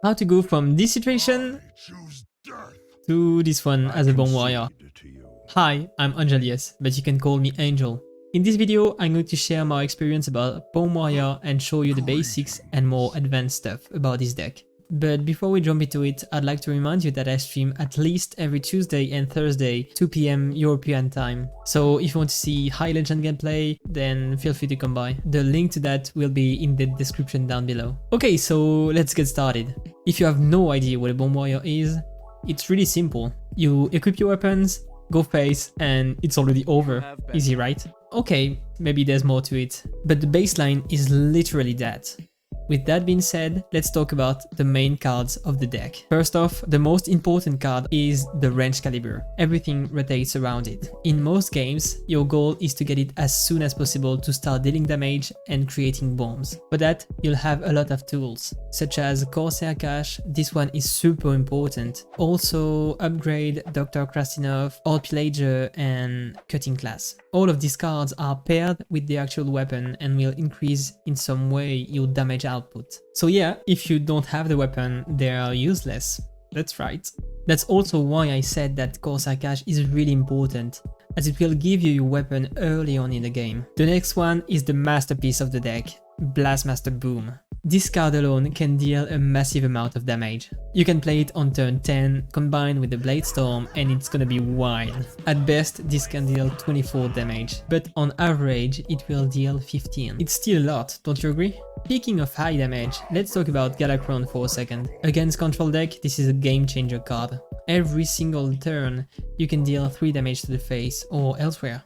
how to go from this situation to this one as a Bone Warrior. Hi, I'm Angellius, but you can call me Angel. In this video, I'm going to share my experience about Bone Warrior and show you the basics and more advanced stuff about this deck. But before we jump into it, I'd like to remind you that I stream at least every Tuesday and Thursday, 2 PM European time. So if you want to see high legend gameplay, then feel free to come by. The link to that will be in the description down below. Okay, so let's get started. If you have no idea what a Bone Warrior is, it's really simple. You equip your weapons, go face, and it's already over. Easy, right? Okay, maybe there's more to it, but the baseline is literally that. With that being said, let's talk about the main cards of the deck. First off, the most important card is the range caliber. Everything rotates around it. In most games, your goal is to get it as soon as possible to start dealing damage and creating bombs. For that, you'll have a lot of tools, such as Corsair Cache. This one is super important. Also, Upgrade, Dr. Krastinov, Old Pillager, and Cutting Class. All of these cards are paired with the actual weapon and will increase in some way your damage output. So yeah, if you don't have the weapon, they are useless. That's right. That's also why I said that Corsair Cache is really important, as it will give you your weapon early on in the game. The next one is the masterpiece of the deck, Blastmaster Boom. This card alone can deal a massive amount of damage. You can play it on turn 10 combined with the Blade Storm and it's gonna be wild. At best, this can deal 24 damage, but on average it will deal 15. It's still a lot, don't you agree? Speaking of high damage, let's talk about Galakrond for a second. Against control deck, this is a game changer card. Every single turn, you can deal 3 damage to the face or elsewhere.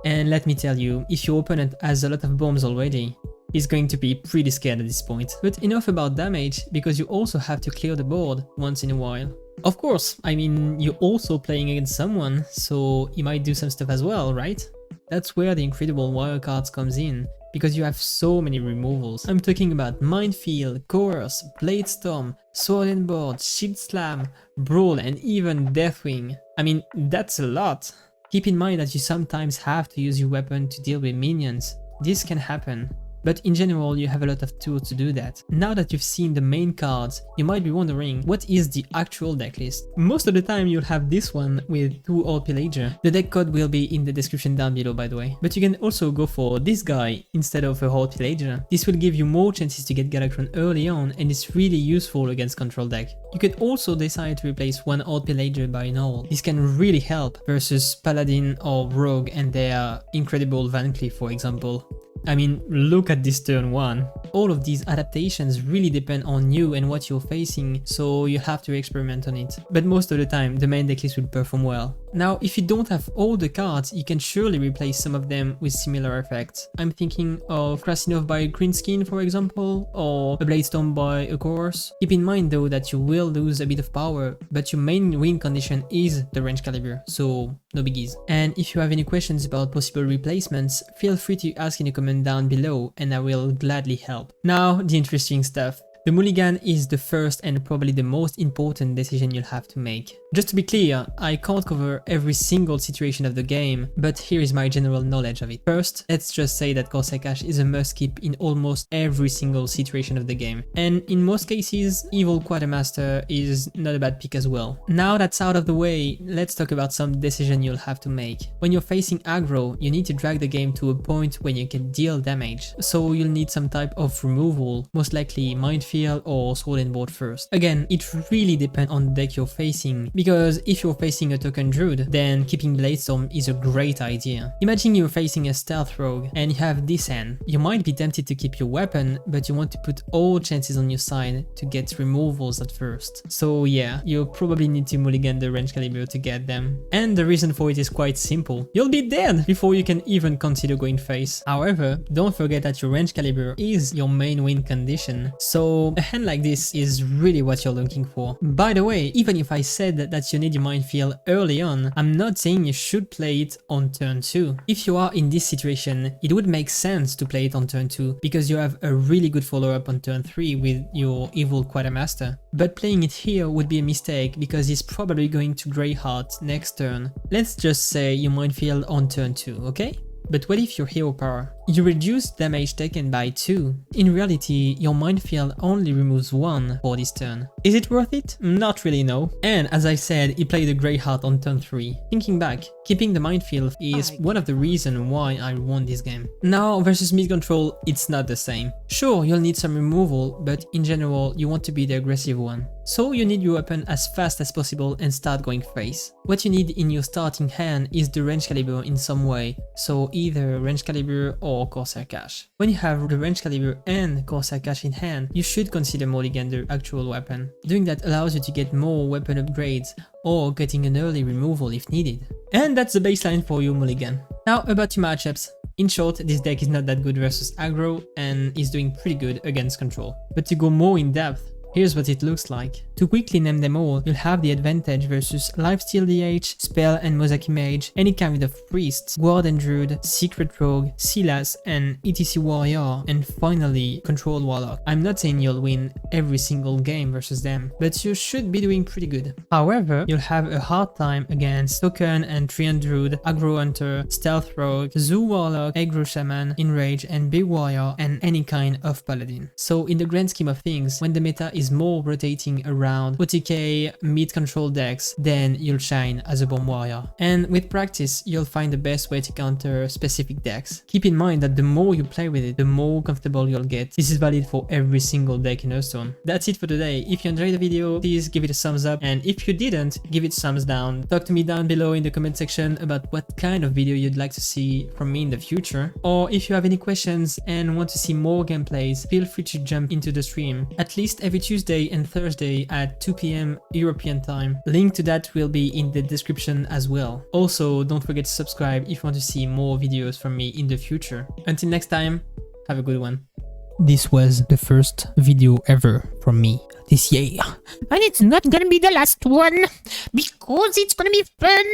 And let me tell you, if your opponent has a lot of bombs already, he's going to be pretty scared at this point. But enough about damage, because you also have to clear the board once in a while. Of course, I mean, you're also playing against someone, so you might do some stuff as well, right? That's where the incredible warrior cards comes in, because you have so many removals. I'm talking about Minefield, Coerce, Blade Storm, Sword and Board, Shield Slam, Brawl, and even Deathwing. I mean, that's a lot. Keep in mind that you sometimes have to use your weapon to deal with minions. This can happen. But in general, you have a lot of tools to do that. Now that you've seen the main cards, you might be wondering, what is the actual deck list? Most of the time you'll have this one with 2 Old Pillager. The deck code will be in the description down below, by the way. But you can also go for this guy instead of a Old Pillager. This will give you more chances to get Galakrond early on and it's really useful against control deck. You could also decide to replace 1 Old Pillager by an Old. This can really help versus Paladin or Rogue and their incredible Van Cleef, for example. I mean, look at this turn 1. All of these adaptations really depend on you and what you're facing, so you have to experiment on it. But most of the time, the main decklist will perform well. Now, if you don't have all the cards, you can surely replace some of them with similar effects. I'm thinking of Krastinov by Green Skin, for example, or a Blade Storm by a Course. Keep in mind though that you will lose a bit of power, but your main win condition is the range caliber, so no biggies. And if you have any questions about possible replacements, feel free to ask in a comment down below and I will gladly help. Now, the interesting stuff. The Mulligan is the first and probably the most important decision you'll have to make. Just to be clear, I can't cover every single situation of the game, but here is my general knowledge of it. First, let's just say that Corsair Cache is a must-keep in almost every single situation of the game. And in most cases, Evil Quartermaster is not a bad pick as well. Now that's out of the way, let's talk about some decision you'll have to make. When you're facing aggro, you need to drag the game to a point when you can deal damage. So you'll need some type of removal, most likely Minefield or Sword and Board first. Again, it really depends on the deck you're facing, because if you're facing a token druid, then keeping Blade Storm is a great idea. Imagine you're facing a stealth rogue and you have this hand. You might be tempted to keep your weapon, but you want to put all chances on your side to get removals at first. So yeah, you'll probably need to mulligan the range caliber to get them. And the reason for it is quite simple. You'll be dead before you can even consider going face. However, don't forget that your range caliber is your main win condition. So a hand like this is really what you're looking for. By the way, even if I said that you need your Minefield early on, I'm not saying you should play it on turn 2. If you are in this situation, it would make sense to play it on turn 2 because you have a really good follow-up on turn 3 with your Evil Quartermaster. But playing it here would be a mistake because he's probably going to Greyheart next turn. Let's just say you Minefield on turn 2, okay? But what if your hero power you reduce damage taken by 2. In reality, your minefield only removes 1 for this turn. Is it worth it? Not really, no. And as I said, he played a Grey Heart on turn 3. Thinking back, keeping the minefield is one of the reasons why I won this game. Now versus mid control, it's not the same. Sure, you'll need some removal, but in general, you want to be the aggressive one. So you need your weapon as fast as possible and start going face. What you need in your starting hand is the range caliber in some way, so either range caliber or Corsair Cache. When you have the range caliber and Corsair Cache in hand, you should consider Mulligan the actual weapon. Doing that allows you to get more weapon upgrades or getting an early removal if needed. And that's the baseline for your Mulligan. Now about your matchups. In short, this deck is not that good versus aggro and is doing pretty good against control. But to go more in depth, here's what it looks like. To quickly name them all, you'll have the advantage versus Lifesteal DH, Spell and Mosaic Mage, any kind of Priest, Ward and Druid, Secret Rogue, Silas and ETC Warrior, and finally Control Warlock. I'm not saying you'll win every single game versus them, but you should be doing pretty good. However, you'll have a hard time against Token and Treant Druid, Aggro Hunter, Stealth Rogue, Zoo Warlock, Aggro Shaman, Enrage and Big Warrior, and any kind of Paladin. So in the grand scheme of things, when the meta is more rotating around OTK mid-control decks, then you'll shine as a Bomb Warrior. And with practice, you'll find the best way to counter specific decks. Keep in mind that the more you play with it, the more comfortable you'll get. This is valid for every single deck in Hearthstone. That's it for today. If you enjoyed the video, please give it a thumbs up, and if you didn't, give it thumbs down. Talk to me down below in the comment section about what kind of video you'd like to see from me in the future. Or if you have any questions and want to see more gameplays, feel free to jump into the stream. At least every Tuesday and Thursday at 2 PM European time. Link to that will be in the description as well. Also, don't forget to subscribe if you want to see more videos from me in the future. Until next time, have a good one. This was the first video ever from me this year. And it's not gonna be the last one, because it's gonna be fun.